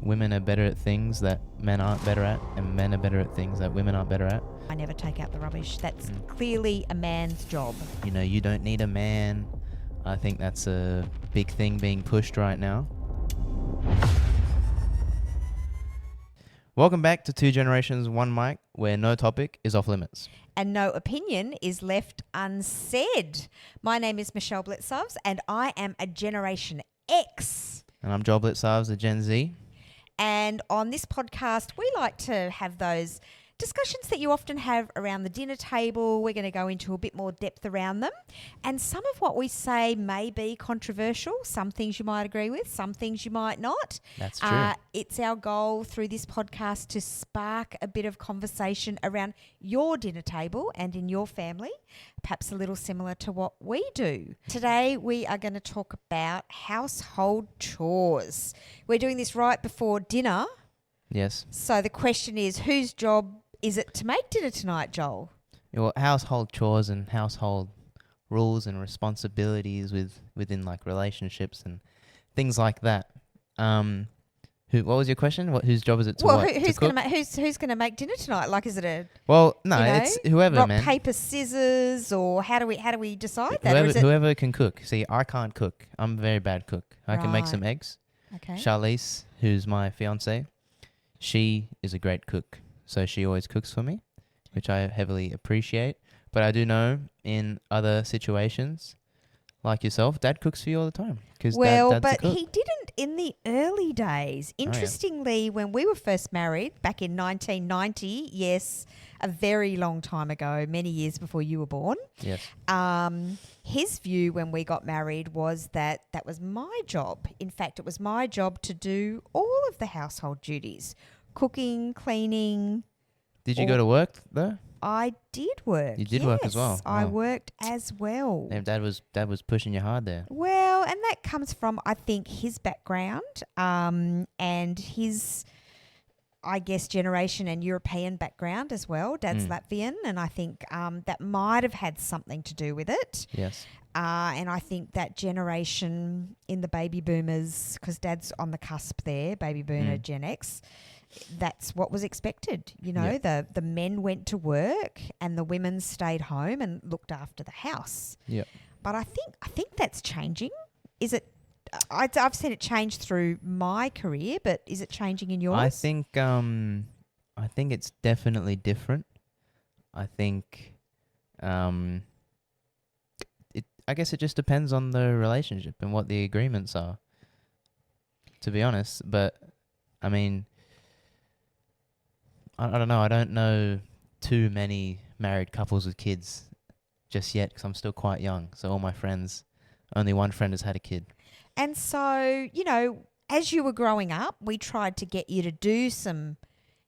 women are better at things that men aren't better at, and men are better at things that women aren't better at. I never take out the rubbish. That's clearly a man's job. You know, you don't need a man. I think that's a big thing being pushed right now. Welcome back to Two Generations, One Mic, where no topic is off limits. And no opinion is left unsaid. My name is Michelle Blitzovs, and I am a Generation X. And I'm Joel Blitzovs, a Gen Z. And on this podcast, we like to have those discussions that you often have around the dinner table. We're going to go into a bit more depth around them. And some of what we say may be controversial. Some things you might agree with, some things you might not. That's true. It's our goal through this podcast to spark a bit of conversation around your dinner table and in your family, perhaps a little similar to what we do. Today, we are going to talk about household chores. We're doing this right before dinner. Yes. So the question is, whose job is it to make dinner tonight, Joel? Well, household chores and household rules and responsibilities within like relationships and things like that. What was your question? Whose job is it to what? Who's going to make dinner tonight? Like, is it a it's whoever, rock, man. paper, scissors, or how do we decide that? Whoever can cook. See, I can't cook. I'm a very bad cook. I can make some eggs. Okay. Charlize, who's my fiance, she is a great cook. So she always cooks for me, which I heavily appreciate. But I do know in other situations, like yourself, Dad cooks for you all the time. Dad's but he didn't in the early days. Interestingly, when we were first married back in 1990, yes, a very long time ago, many years before you were born. Yes. His view when we got married was that was my job. In fact, it was my job to do all of the household duties. Cooking, cleaning. Did you go to work though? I did work. You did work as well. I worked as well. And Dad was pushing you hard there. Well, and that comes from, I think, his background and his, I guess, generation and European background as well. Dad's Latvian, and I think that might have had something to do with it. Yes. And I think that generation in the baby boomers, because Dad's on the cusp there, baby boomer, Gen X, that's what was expected. You know, the men went to work and the women stayed home and looked after the house. Yep. But I think that's changing. Is it? I've seen it change through my career, but is it changing in yours? I think it's definitely different. I think I guess it just depends on the relationship and what the agreements are, to be honest. But I mean, I don't know. I don't know too many married couples with kids just yet because I'm still quite young. So all my friends, only one friend has had a kid. And so, you know, as you were growing up, we tried to get you to do some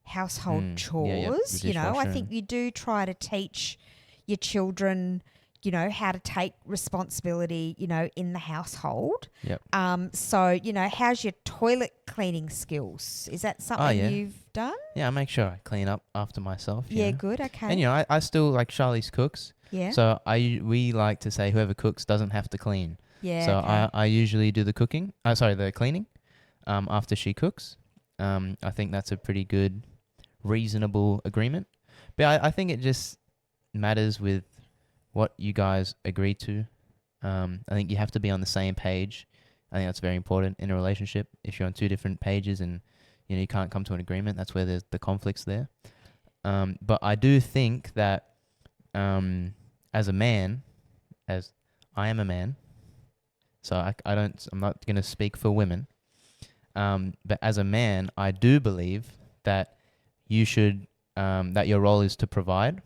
household chores. You know, I think you do try to teach your children, you know, how to take responsibility, you know, in the household. Yep. So, you know, how's your toilet cleaning skills? Is that something you've done? Yeah, I make sure I clean up after myself. Yeah, good, okay. And, you know, I still, like, Charlize cooks. Yeah. So we like to say whoever cooks doesn't have to clean. Yeah. So okay. I usually do the cleaning after she cooks. I think that's a pretty good, reasonable agreement. But I think it just matters with what you guys agree to. I think you have to be on the same page. I think that's very important in a relationship. If you're on two different pages and you can't come to an agreement, that's where there's the conflicts there. But I do think that as a man, as I am a man, so I'm not going to speak for women, but as a man, I do believe that you should, that your role is to provide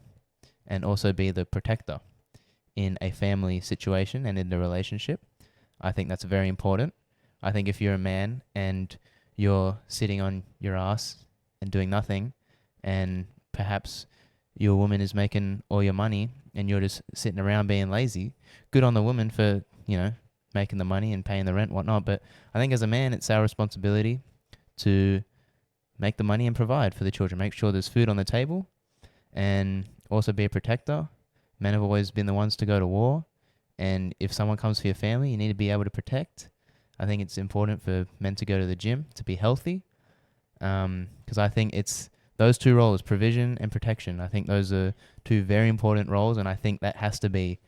and also be the protector in a family situation and in the relationship. I think that's very important. I think if you're a man and you're sitting on your ass and doing nothing, and perhaps your woman is making all your money and you're just sitting around being lazy, good on the woman for, making the money and paying the rent, whatnot. But I think as a man, it's our responsibility to make the money and provide for the children, make sure there's food on the table, and also be a protector. Men have always been the ones to go to war, and if someone comes for your family, you need to be able to protect. I think it's important for men to go to the gym to be healthy. Because I think it's those two roles, provision and protection. I think those are two very important roles, and I think that has to be.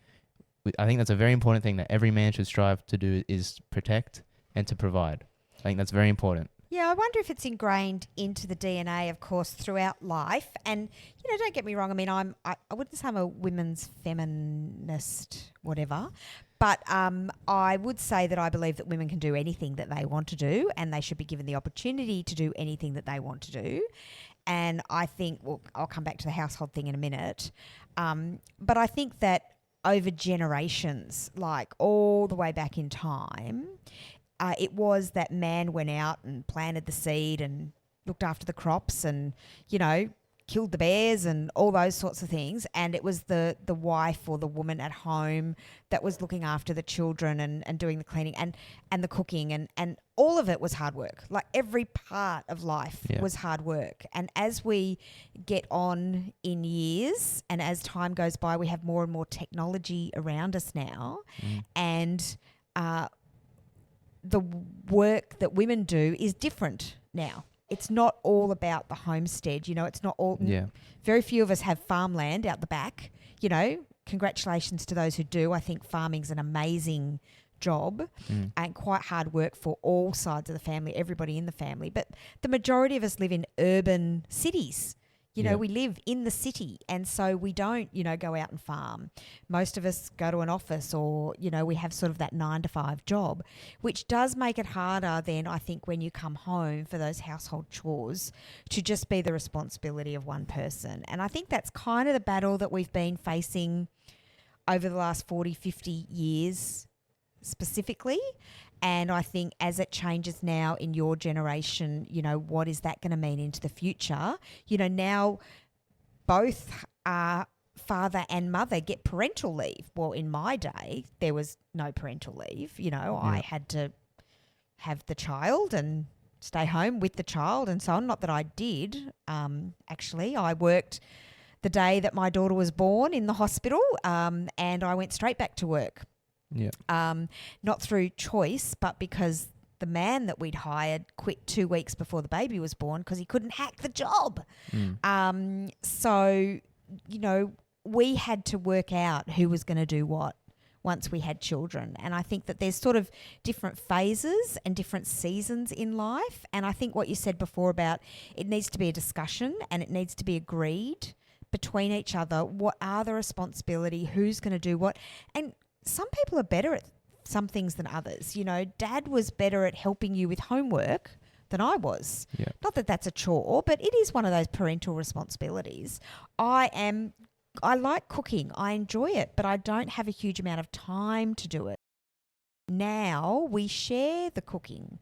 I think that's a very important thing that every man should strive to do is protect and to provide. I think that's very important. Yeah, I wonder if it's ingrained into the DNA, of course, throughout life. And, don't get me wrong. I mean, I wouldn't say I'm a women's feminist, whatever. But I would say that I believe that women can do anything that they want to do, and they should be given the opportunity to do anything that they want to do. And I think, well, I'll come back to the household thing in a minute. But I think that over generations, like all the way back in time, it was that man went out and planted the seed and looked after the crops and, killed the bears and all those sorts of things. And it was the wife or the woman at home that was looking after the children and doing the cleaning and the cooking. And all of it was hard work. Like every part of life was hard work. And as we get on in years and as time goes by, we have more and more technology around us now. And the work that women do is different now. It's not all about the homestead, it's not all. Very few of us have farmland out the back, Congratulations to those who do. I think farming's an amazing job and quite hard work for all sides of the family, everybody in the family. But the majority of us live in urban cities. We live in the city, and so we don't, go out and farm. Most of us go to an office or, we have sort of that 9-to-5 job, which does make it harder then, I think, when you come home for those household chores to just be the responsibility of one person. And I think that's kind of the battle that we've been facing over the last 40, 50 years specifically. And I think as it changes now in your generation, what is that going to mean into the future? Now both father and mother get parental leave. Well, in my day, there was no parental leave. I had to have the child and stay home with the child and so on. Not that I did. Actually, I worked the day that my daughter was born in the hospital and I went straight back to work. Not through choice, but because the man that we'd hired quit 2 weeks before the baby was born because he couldn't hack the job. So, we had to work out who was going to do what once we had children. And I think that there's sort of different phases and different seasons in life. And I think what you said before about it needs to be a discussion and it needs to be agreed between each other. What are the responsibility? Who's going to do what? And some people are better at some things than others. Dad was better at helping you with homework than I was. Not that that's a chore, but it is one of those parental responsibilities. I like cooking. I enjoy it, but I don't have a huge amount of time to do it. Now we share the cooking.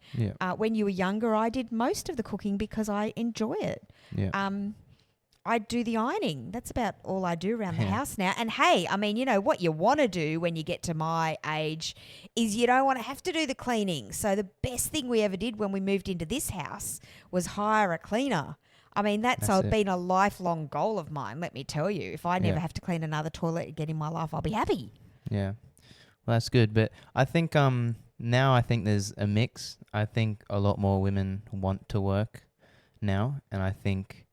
When you were younger, I did most of the cooking because I enjoy it. I do the ironing. That's about all I do around the house now. And hey, I mean, what you want to do when you get to my age is you don't want to have to do the cleaning. So the best thing we ever did when we moved into this house was hire a cleaner. I mean, that's been a lifelong goal of mine, let me tell you. If I never have to clean another toilet again in my life, I'll be happy. Yeah. Well, that's good. But I think now I think there's a mix. I think a lot more women want to work now. And I think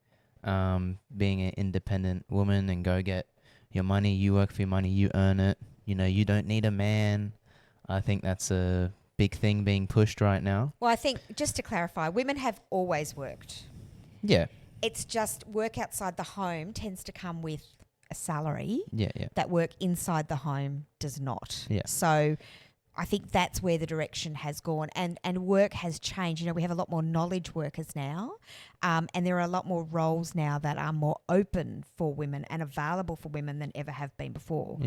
being an independent woman and go get your money, you work for your money, you earn it. You don't need a man. I think that's a big thing being pushed right now. Well, I think, just to clarify, women have always worked. Yeah. It's just work outside the home tends to come with a salary. Yeah. That work inside the home does not. Yeah. So I think that's where the direction has gone, and work has changed. We have a lot more knowledge workers now, and there are a lot more roles now that are more open for women and available for women than ever have been before.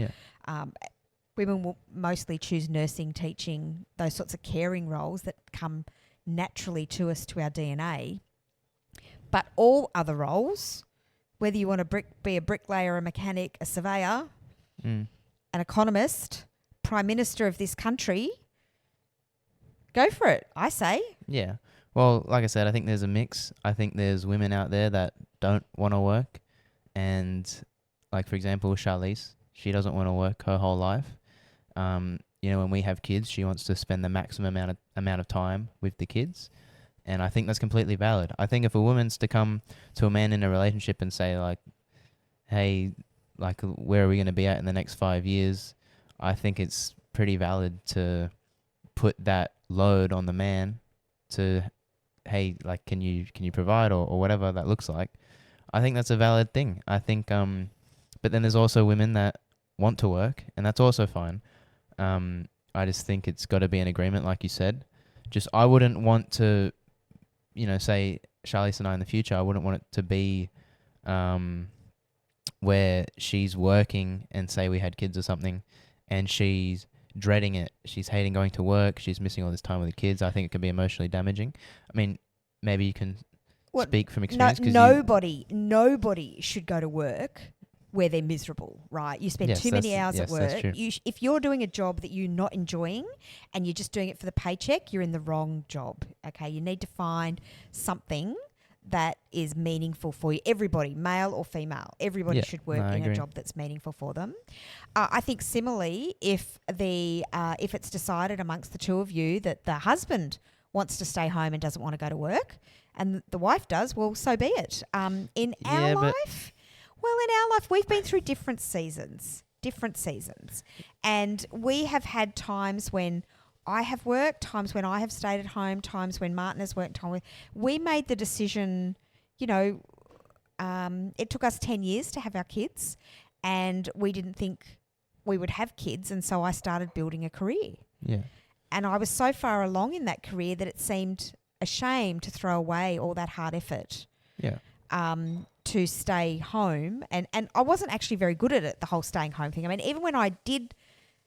Women will mostly choose nursing, teaching, those sorts of caring roles that come naturally to us, to our DNA. But all other roles, whether you want to be a bricklayer, a mechanic, a surveyor, an economist, Prime Minister of this country, go for it, I say. Yeah. Well, like I said, I think there's a mix. I think there's women out there that don't want to work. And like, for example, Charlize, she doesn't want to work her whole life. When we have kids, she wants to spend the maximum amount of time with the kids. And I think that's completely valid. I think if a woman's to come to a man in a relationship and say, like, hey, like, where are we going to be at in the next 5 years? I think it's pretty valid to put that load on the man to, hey, like, can you provide, or whatever that looks like. I think that's a valid thing. I think, but then there's also women that want to work, and that's also fine. I just think it's got to be an agreement, like you said. Just, I wouldn't want to, say Charlize and I in the future, I wouldn't want it to be where she's working and say we had kids or something and she's dreading it. She's hating going to work. She's missing all this time with the kids. I think it can be emotionally damaging. I mean, maybe you can speak from experience. Nobody should go to work where they're miserable, right? You spend too many hours at work. If you're doing a job that you're not enjoying and you're just doing it for the paycheck, you're in the wrong job, okay? You need to find something that is meaningful for you. Everybody, male or female, everybody should work in a job that's meaningful for them. I think similarly, if it's decided amongst the two of you that the husband wants to stay home and doesn't want to go to work and the wife does, well, so be it. In our life, we've been through different seasons. And we have had times when I have worked, times when I have stayed at home, times when Martin has worked. We made the decision, it took us 10 years to have our kids and we didn't think we would have kids. And so I started building a career. Yeah. And I was so far along in that career that it seemed a shame to throw away all that hard effort. Yeah. To stay home. And I wasn't actually very good at it, the whole staying home thing. I mean, even when I did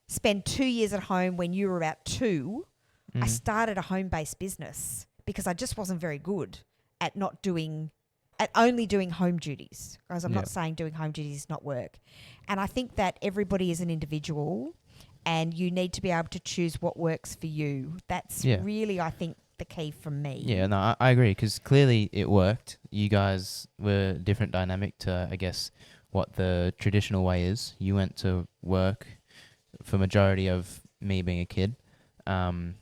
spend 2 years at home when you were about 2, I started a home-based business because I just wasn't very good at only doing home duties. Because I'm not saying doing home duties is not work. And I think that everybody is an individual and you need to be able to choose what works for you. That's really, I think, the key from me. Yeah, no, I agree, because clearly it worked. You guys were different dynamic to, I guess, what the traditional way is. You went to work for majority of me being a kid, and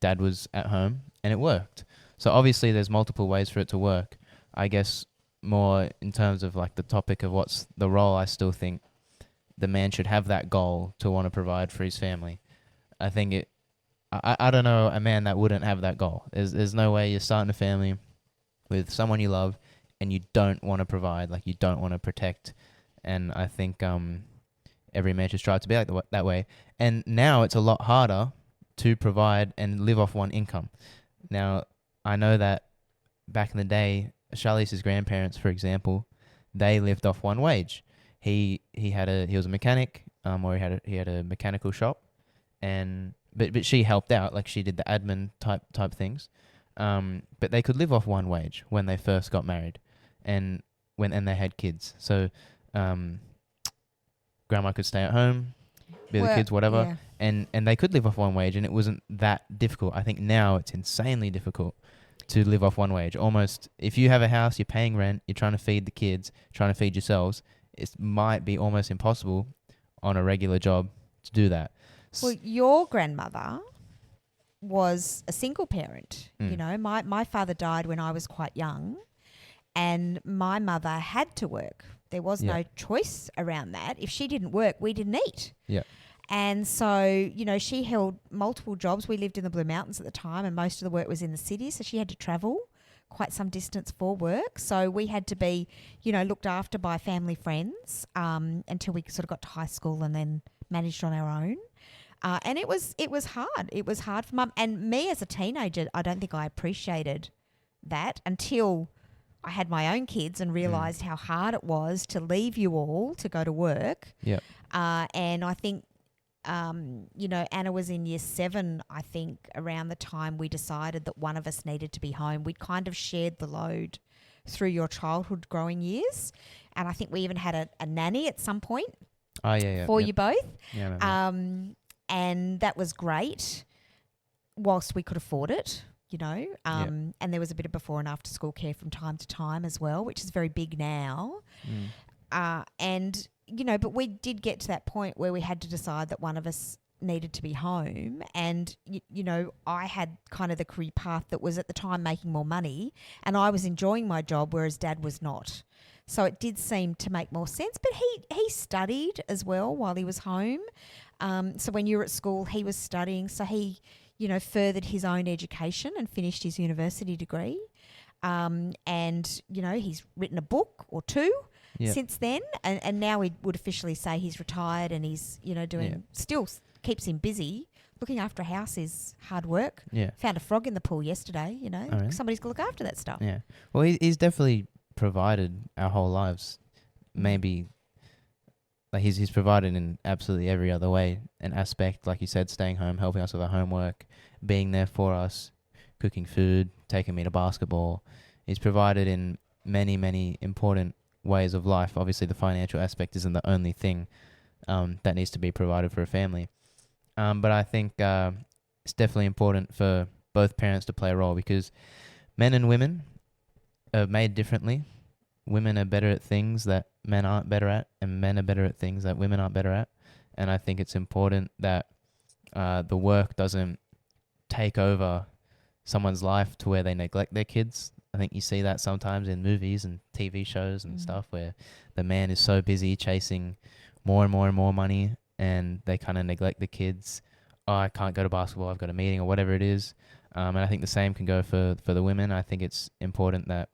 Dad was at home, and it worked. So obviously there's multiple ways for it to work. I guess more in terms of like the topic of what's the role, I still think the man should have that goal to want to provide for his family. I think I don't know a man that wouldn't have that goal. There's no way you're starting a family with someone you love and you don't want to provide, like you don't want to protect. And I think every man should strive to be like that way. And now it's a lot harder to provide and live off one income. Now, I know that back in the day, Charlize's grandparents, for example, they lived off one wage. He was a mechanic, or he had a mechanical shop, and but she helped out, like she did the admin type things. But they could live off one wage when they first got married, and they had kids. So, grandma could stay at home, be the kids, whatever, and they could live off one wage, and it wasn't that difficult. I think now it's insanely difficult to live off one wage. Almost, if you have a house, you're paying rent, you're trying to feed the kids, trying to feed yourselves, it might be almost impossible on a regular job to do that. Well, your grandmother was a single parent. You know, my father died when I was quite young, and my mother had to work. There was no choice around that. If she didn't work, we didn't eat. Yeah. And so, you know, she held multiple jobs. We lived in the Blue Mountains at the time, and most of the work was in the city, so she had to travel quite some distance for work. So we had to be, you know, looked after by family friends until we sort of got to high school and then managed on our own. And it was hard. It was hard for Mum. And me as a teenager, I don't think I appreciated that until I had my own kids and realised how hard it was to leave you all to go to work. Yeah. And I think, you know, Anna was in year 7, I think, around the time we decided that one of us needed to be home. We'd kind of shared the load through your childhood growing years. And I think we even had a nanny at some point for you both. Yeah, and that was great whilst we could afford it, you know. And there was a bit of before and after school care from time to time as well, which is very big now. And, you know, but we did get to that point where we had to decide that one of us needed to be home, and I had kind of the career path that was at the time making more money, and I was enjoying my job, whereas Dad was not. So it did seem to make more sense. But he studied as well while he was home. So when you were at school, he was studying. So he, furthered his own education and finished his university degree. And he's written a book or two since then, and now we would officially say he's retired, and he's doing still keeps him busy. Looking after a house is hard work. Yeah. Found a frog in the pool yesterday. Oh, really? Somebody's got to look after that stuff. Yeah. Well, he's definitely provided our whole lives. Maybe like he's provided in absolutely every other way, an aspect, like you said, staying home, helping us with our homework, being there for us, cooking food, taking me to basketball. He's provided in many, many important ways of life. Obviously, the financial aspect isn't the only thing that needs to be provided for a family. But I think it's definitely important for both parents to play a role, because men and women are made differently. Women are better at things that men aren't better at, and men are better at things that women aren't better at. And I think it's important that the work doesn't take over someone's life to where they neglect their kids. I think you see that sometimes in movies and TV shows and stuff, where the man is so busy chasing more and more and more money, and they kind of neglect the kids. Oh, I can't go to basketball, I've got a meeting, or whatever it is. And I think the same can go for the women. I think it's important that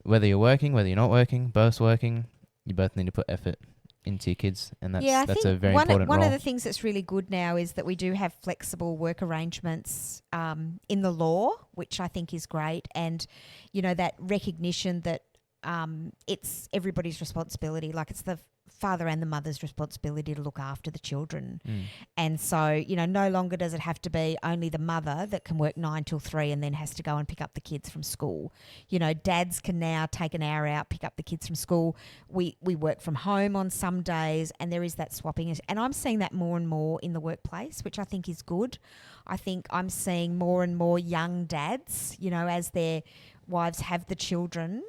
whether you're working, whether you're not working, both working, you both need to put effort into your kids, and that's a very important role. One of the things that's really good now is that we do have flexible work arrangements in the law, which I think is great, and that recognition that it's everybody's responsibility. Like, it's the father and the mother's responsibility to look after the children. And so, no longer does it have to be only the mother that can work 9 till 3 and then has to go and pick up the kids from school. Dads can now take an hour out, pick up the kids from school. We work from home on some days, and there is that swapping. And I'm seeing that more and more in the workplace, which I think is good. I think I'm seeing more and more young dads, as their wives have the children,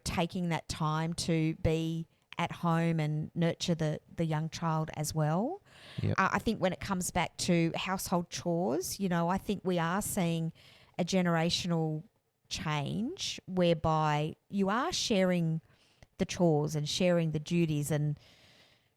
taking that time to be at home and nurture the young child as well. Yep. I think when it comes back to household chores, I think we are seeing a generational change whereby you are sharing the chores and sharing the duties and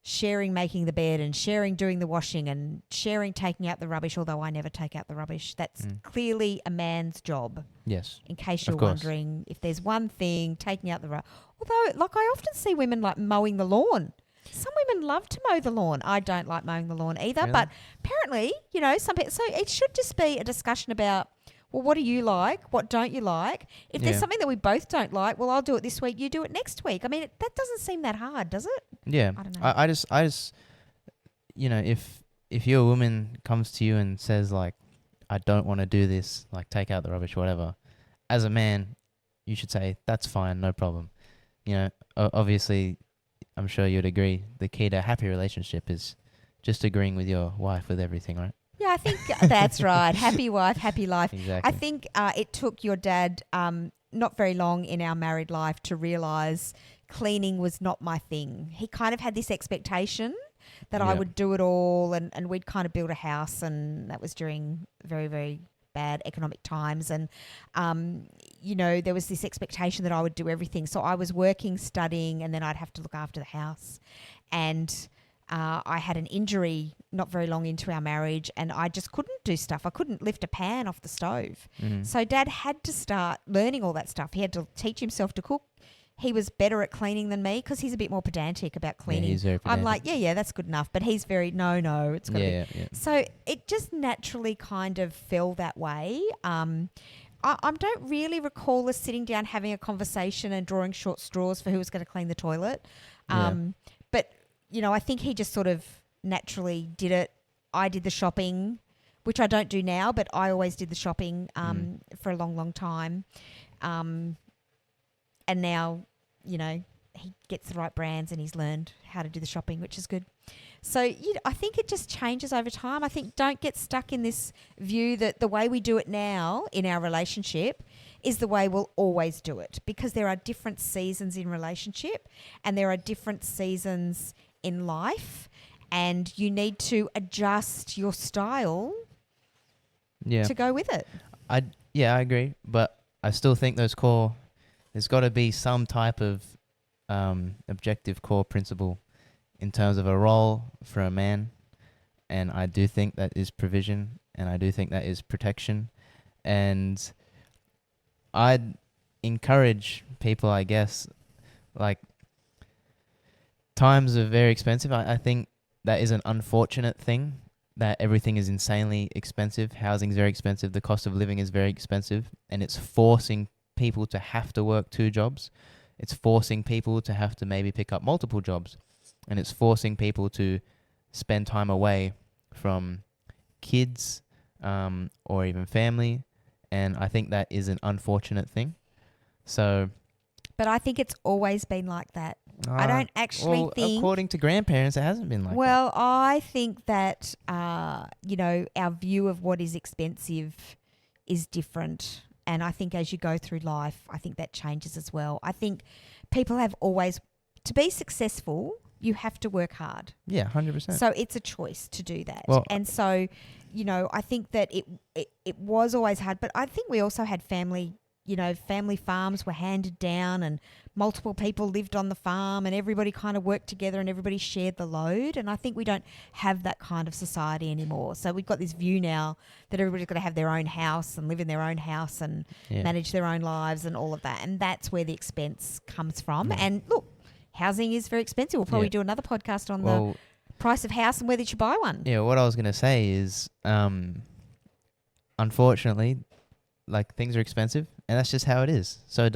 sharing making the bed and sharing doing the washing and sharing taking out the rubbish, although I never take out the rubbish. That's clearly a man's job. Yes. In case you're wondering, if there's one thing, taking out the rubbish. Although, like, I often see women like mowing the lawn. Some women love to mow the lawn. I don't like mowing the lawn either. Really? But apparently, some people. So it should just be a discussion about, well, what do you like? What don't you like? If there's something that we both don't like, well, I'll do it this week. You do it next week. I mean, that doesn't seem that hard, does it? Yeah. I don't know. I just, if your woman comes to you and says, like, I don't want to do this, like, take out the rubbish, whatever, as a man, you should say, that's fine, no problem. Obviously, I'm sure you'd agree, the key to a happy relationship is just agreeing with your wife with everything, right? Yeah, I think that's right. Happy wife, happy life. Exactly. I think it took your dad not very long in our married life to realise cleaning was not my thing. He kind of had this expectation that I would do it all, and we'd kind of build a house, and that was during very, very bad economic times. And, there was this expectation that I would do everything. So I was working, studying, and then I'd have to look after the house. And I had an injury not very long into our marriage, and I just couldn't do stuff. I couldn't lift a pan off the stove. So Dad had to start learning all that stuff. He had to teach himself to cook. He was better at cleaning than me because he's a bit more pedantic about cleaning. Yeah, he's very pedantic. I'm like, yeah, that's good enough. But he's very, no, it's got to be. Yeah. So it just naturally kind of fell that way. I don't really recall us sitting down having a conversation and drawing short straws for who was going to clean the toilet. But, I think he just sort of naturally did it. I did the shopping, which I don't do now, but I always did the shopping for a long, long time. And now, he gets the right brands and he's learned how to do the shopping, which is good. So I think it just changes over time. I think don't get stuck in this view that the way we do it now in our relationship is the way we'll always do it, because there are different seasons in relationship and there are different seasons in life. and you need to adjust your style Yeah. to go with it. I agree, but I still think there's got to be some type of objective core principle in terms of a role for a man, and I do think that is provision, and I do think that is protection, and I'd encourage people, I guess, like, times are very expensive. I think that is an unfortunate thing, that everything is insanely expensive. Housing is very expensive. The cost of living is very expensive, and it's forcing people to have to work 2 jobs. It's forcing people to have to maybe pick up multiple jobs, and it's forcing people to spend time away from kids or even family, and I think that is an unfortunate thing. So, But I think it's always been like that. I don't actually think... according to grandparents, it hasn't been like that. Well, I think that, you know, our view of what is expensive is different. And I think as you go through life, I think that changes as well. I think people have always... To be successful, you have to work hard. Yeah, 100%. So it's a choice to do that. Well, and so, you know, I think that it was always hard. But I think we also had family... You know, family farms were handed down and multiple people lived on the farm and everybody kind of worked together and everybody shared the load. And I think we don't have that kind of society anymore. So we've got this view now that everybody's got to have their own house and live in their own house and manage their own lives and all of that. And that's where the expense comes from. And look, housing is very expensive. We'll probably do another podcast on the price of house and whether you should buy one. Yeah, what I was going to say is, unfortunately, like, things are expensive, and that's just how it is. So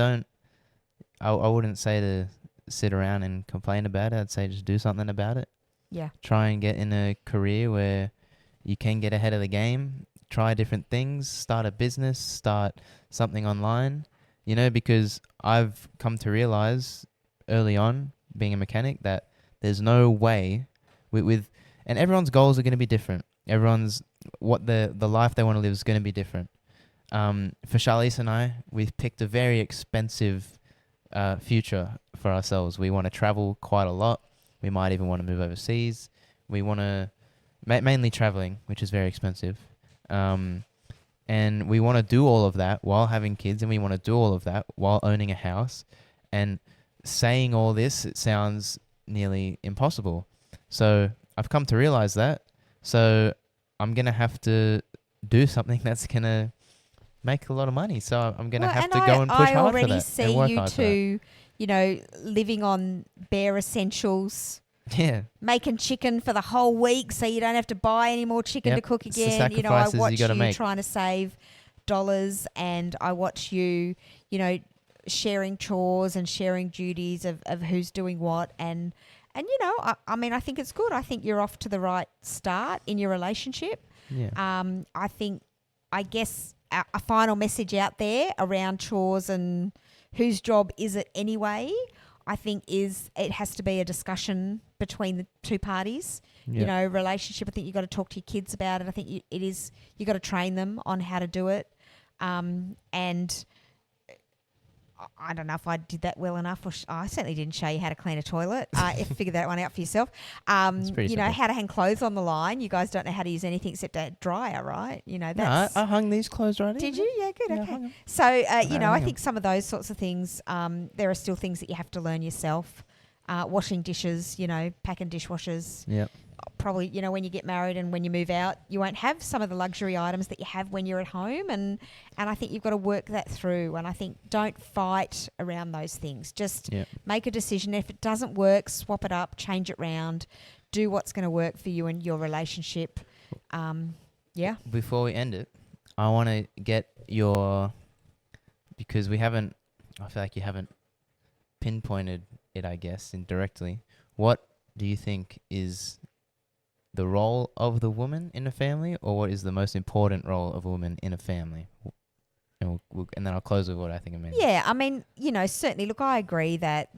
I wouldn't say to sit around and complain about it. I'd say just do something about it. Yeah. Try and get in a career where you can get ahead of the game. Try different things. Start a business. Start something online. You know, because I've come to realize early on, being a mechanic, that there's no way with and everyone's goals are going to be different. Everyone's the life they want to live is going to be different. For Charlize and I, we've picked a very expensive future for ourselves. We want to travel quite a lot. We might even want to move overseas. We want to mainly traveling, which is very expensive. And we want to do all of that while having kids, and we want to do all of that while owning a house. And saying all this, it sounds nearly impossible. So I've come to realize that. So I'm going to have to do something that's going to make a lot of money. So I'm going to have to go and push hard for that. I already see you two, you know, living on bare essentials. Yeah. Making chicken for the whole week so you don't have to buy any more chicken to cook again. You know, I watch you trying to save dollars, and I watch you, you know, sharing chores and sharing duties of who's doing what. And you know, I mean, I think it's good. I think you're off to the right start in your relationship. Yeah. I guess a final message out there around chores and whose job is it anyway, I think it has to be a discussion between the two parties. Yep. You know, relationship, I think you've got to talk to your kids about it. I think you've got to train them on how to do it. And I don't know if I did that well enough. I certainly didn't show you how to clean a toilet. Figure that one out for yourself. You know, how to hang clothes on the line. You guys don't know how to use anything except a dryer, right? You know, that's... No, I hung these clothes right in. Did you? Yeah, good. Okay. So, you know, I think some of those sorts of things, there are still things that you have to learn yourself. Washing dishes, you know, packing dishwashers. Yeah. Probably, you know, when you get married and when you move out, you won't have some of the luxury items that you have when you're at home. And I think you've got to work that through. And I think don't fight around those things. Just make a decision. If it doesn't work, swap it up, change it round, do what's going to work for you and your relationship. Yeah. Before we end it, I want to get because I feel like you haven't pinpointed it, I guess, indirectly. What do you think is the role of the woman in a family, or what is the most important role of a woman in a family? And then I'll close with what I think it means. Yeah, I mean, you know, certainly, look, I agree that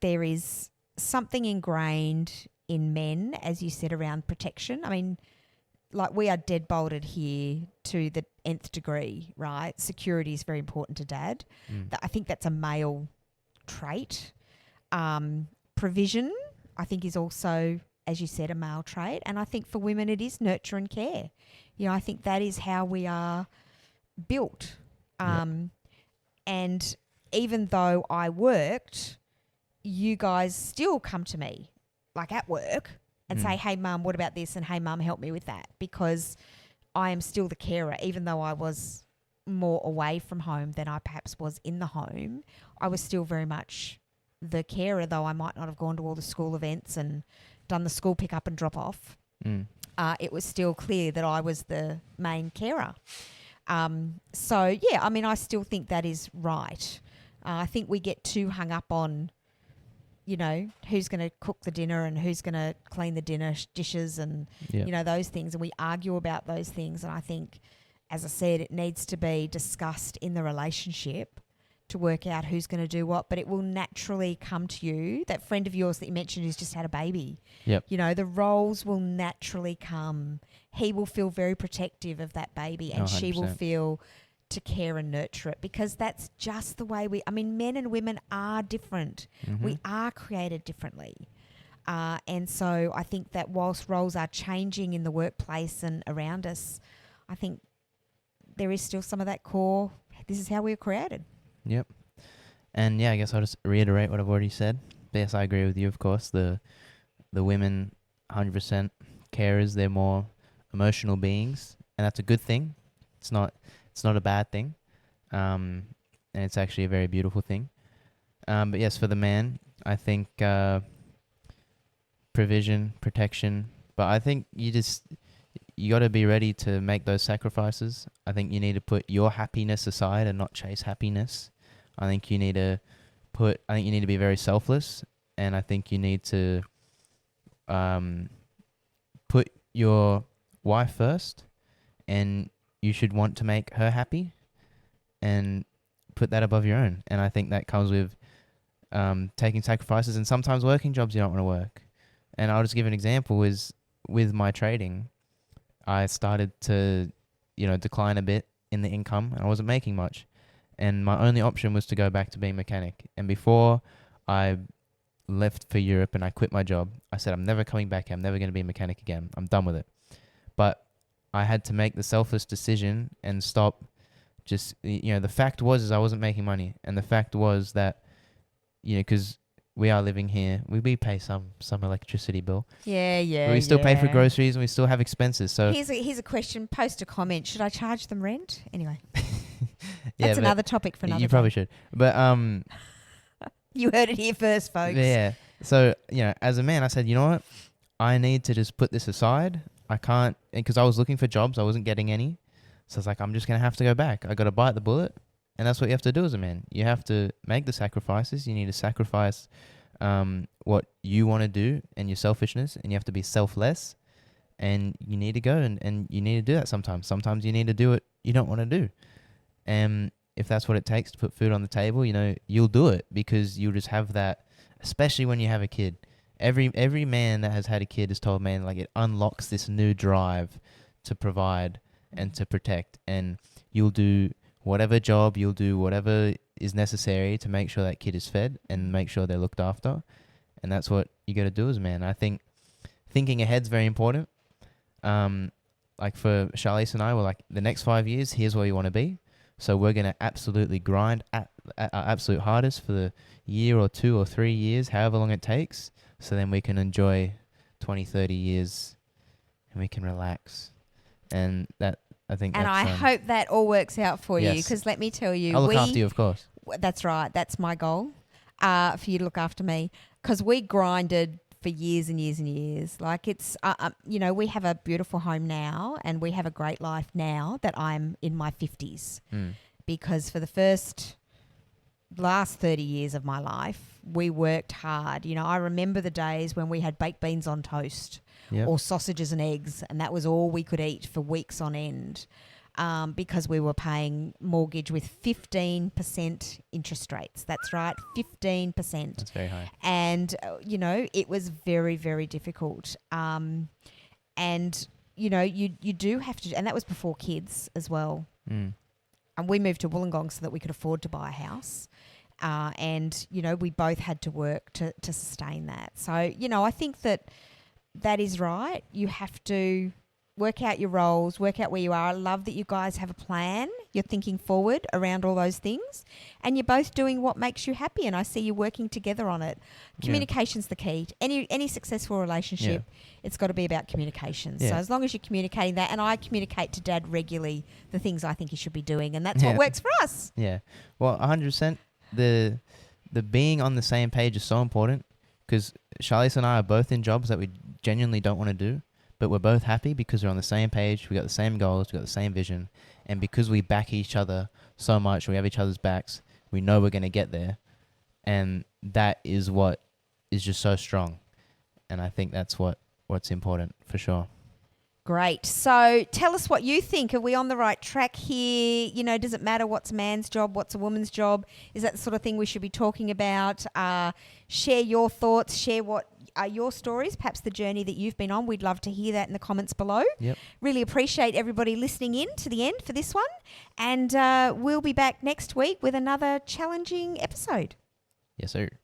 there is something ingrained in men, as you said, around protection. I mean, like, we are dead bolted here to the nth degree, right? Security is very important to Dad. I think that's a male trait. Provision, I think, is also as you said, a male trait. And I think for women, it is nurture and care. You know, I think that is how we are built. And even though I worked, you guys still come to me, like at work, and say, hey, Mum, what about this? And hey, Mum, help me with that. Because I am still the carer, even though I was more away from home than I perhaps was in the home. I was still very much the carer, though I might not have gone to all the school events and done the school pick up and drop off. It was still clear that I was the main carer. So, yeah, I mean, I still think that is right. I think we get too hung up on, you know, who's going to cook the dinner and who's going to clean the dinner dishes and, you know, those things. And we argue about those things. And I think, as I said, it needs to be discussed in the relationship to work out who's going to do what. But it will naturally come to you. That friend of yours that you mentioned who's just had a baby. You know, the roles will naturally come. He will feel very protective of that baby and she will feel to care and nurture it, because that's just the way men and women are different. We are created differently. And so I think that whilst roles are changing in the workplace and around us, I think there is still some of that core, this is how we were created. Yep. And yeah, I guess I'll just reiterate what I've already said. But yes, I agree with you, of course. The women, 100% carers, they're more emotional beings, and that's a good thing. It's not a bad thing. And it's actually a very beautiful thing. But yes, for the man, I think provision, protection. But I think you got to be ready to make those sacrifices. I think you need to put your happiness aside and not chase happiness. I think you need to be very selfless, and I think you need to put your wife first, and you should want to make her happy and put that above your own. And I think that comes with taking sacrifices, and sometimes working jobs you don't want to work. And I'll just give an example is with my trading, I started to, decline a bit in the income, and I wasn't making much. And my only option was to go back to being a mechanic. And before I left for Europe and I quit my job, I said, I'm never coming back. I'm never going to be a mechanic again. I'm done with it. But I had to make the selfless decision and stop just, the fact was I wasn't making money. And the fact was that, because we are living here, we pay some electricity bill. Yeah. But we still pay for groceries and we still have expenses. So here's a question. Post a comment. Should I charge them rent? Anyway. That's another topic for another You probably should. But you heard it here first, folks. Yeah. So, as a man, I said, you know what? I need to just put this aside. I can't, because I was looking for jobs. I wasn't getting any. So I was like, I'm just going to have to go back. I got to bite the bullet. And that's what you have to do as a man. You have to make the sacrifices. You need to sacrifice what you want to do and your selfishness. And you have to be selfless. And you need to go and you need to do that sometimes. Sometimes you need to do what you don't want to do. And if that's what it takes to put food on the table, you'll do it, because you'll just have that, especially when you have a kid. Every man that has had a kid has told me, like, it unlocks this new drive to provide and to protect. And you'll do whatever job, you'll do whatever is necessary to make sure that kid is fed and make sure they're looked after. And that's what you got to do as a man. I think thinking ahead's very important. Like for Charlize and I, we're like, the next 5 years, here's where we want to be. So we're going to absolutely grind at our absolute hardest for the year or 2 or 3 years, however long it takes. So then we can enjoy 20, 30 years and we can relax. And that, I think and that's... I hope that all works out for you, yes. because let me tell you... I'll look after you, of course. That's right. That's my goal, for you to look after me, because we grinded for years and years and years. Like it's, we have a beautiful home now and we have a great life now that I'm in my 50s. Because for the last 30 years of my life, we worked hard. I remember the days when we had baked beans on toast or sausages and eggs, and that was all we could eat for weeks on end, because we were paying mortgage with 15% interest rates. That's right, 15%. That's very high. And, it was very, very difficult. And, you do have to, and that was before kids as well. And we moved to Wollongong so that we could afford to buy a house. And, we both had to work to sustain that. So, I think that that is right. You have to work out your roles, work out where you are. I love that you guys have a plan. You're thinking forward around all those things, and you're both doing what makes you happy. And I see you working together on it. Communication's the key. Any successful relationship, it's got to be about communication. Yeah. So as long as you're communicating that, and I communicate to Dad regularly the things I think he should be doing, and that's what works for us. Yeah. Well, 100%. The being on the same page is so important, because Charlize and I are both in jobs that we genuinely don't want to do, but we're both happy because we're on the same page. We got the same goals. We got the same vision. And because we back each other so much, we have each other's backs, we know we're going to get there. And that is what is just so strong. And I think that's what's important for sure. Great. So tell us what you think. Are we on the right track here? You know, does it matter what's a man's job, what's a woman's job? Is that the sort of thing we should be talking about? Share your thoughts. Share what are your stories, perhaps the journey that you've been on. We'd love to hear that in the comments below. Yep. Really appreciate everybody listening in to the end for this one. And we'll be back next week with another challenging episode. Yes, sir.